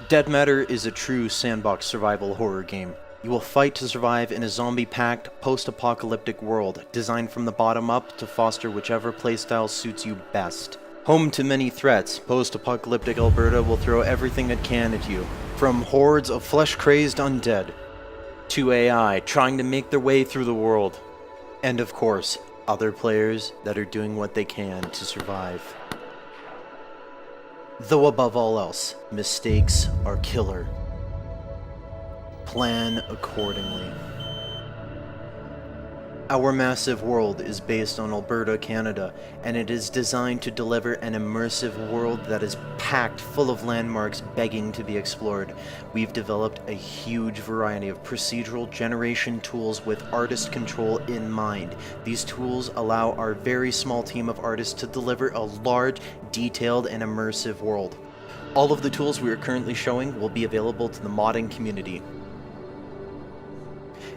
Dead Matter is a true sandbox survival horror game. You will fight to survive in a zombie-packed, post-apocalyptic world, designed from the bottom up to foster whichever playstyle suits you best. Home to many threats, post-apocalyptic Alberta will throw everything it can at you, from hordes of flesh-crazed undead, to AI trying to make their way through the world, and of course, other players that are doing what they can to survive. Though above all else, mistakes are killer. Plan accordingly. Our massive world is based on Alberta, Canada, and it is designed to deliver an immersive world that is packed full of landmarks begging to be explored. We've developed a huge variety of procedural generation tools with artist control in mind. These tools allow our very small team of artists to deliver a large, detailed, and immersive world. All of the tools we are currently showing will be available to the modding community.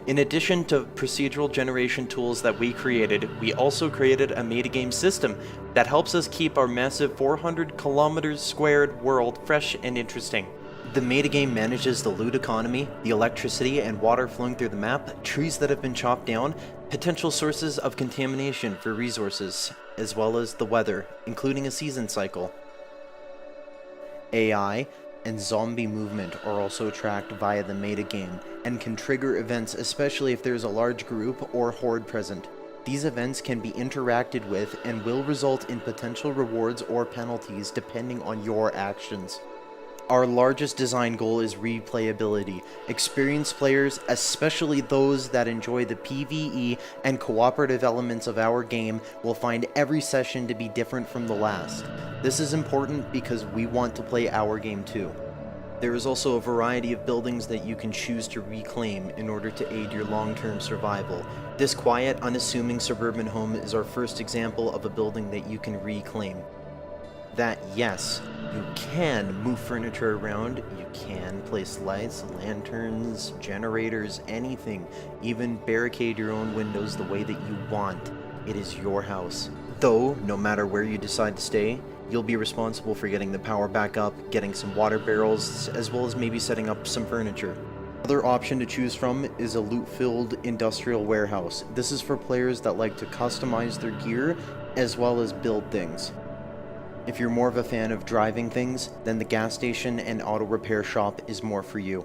In addition to procedural generation tools that we created, we also created a metagame system that helps us keep our massive 400 kilometers squared world fresh and interesting. The metagame manages the loot economy, the electricity and water flowing through the map, trees that have been chopped down, potential sources of contamination for resources, as well as the weather, including a season cycle. AI and zombie movement are also tracked via the metagame and can trigger events, especially if there's a large group or horde present. These events can be interacted with and will result in potential rewards or penalties depending on your actions. Our largest design goal is replayability. Experienced players, especially those that enjoy the PvE and cooperative elements of our game, will find every session to be different from the last. This is important because we want to play our game too. There is also a variety of buildings that you can choose to reclaim in order to aid your long-term survival. This quiet, unassuming suburban home is our first example of a building that you can reclaim. That, yes, you can move furniture around, you can place lights, lanterns, generators, anything, even barricade your own windows the way that you want. It is your house. Though, no matter where you decide to stay, you'll be responsible for getting the power back up, getting some water barrels, as well as maybe setting up some furniture. Another option to choose from is a loot-filled industrial warehouse. This is for players that like to customize their gear, as well as build things. If you're more of a fan of driving things, then the gas station and auto repair shop is more for you.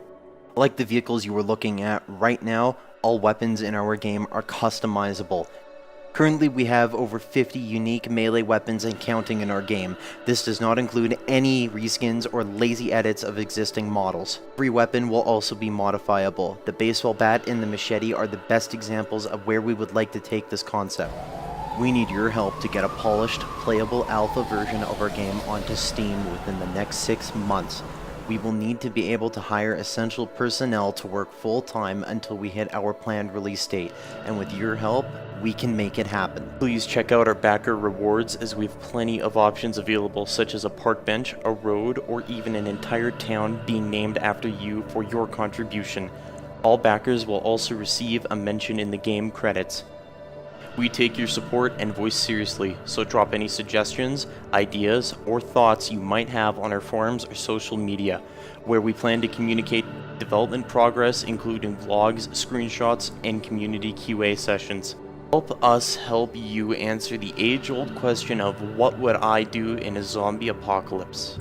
Like the vehicles you were looking at right now, all weapons in our game are customizable. Currently we have over 50 unique melee weapons and counting in our game. This does not include any reskins or lazy edits of existing models. Every weapon will also be modifiable. The baseball bat and the machete are the best examples of where we would like to take this concept. We need your help to get a polished, playable alpha version of our game onto Steam within the next 6 months. We will need to be able to hire essential personnel to work full-time until we hit our planned release date, and with your help, we can make it happen. Please check out our backer rewards, as we have plenty of options available, such as a park bench, a road, or even an entire town being named after you for your contribution. All backers will also receive a mention in the game credits. We take your support and voice seriously, so drop any suggestions, ideas, or thoughts you might have on our forums or social media, where we plan to communicate development progress, including vlogs, screenshots, and community QA sessions. Help us help you answer the age-old question of what would I do in a zombie apocalypse?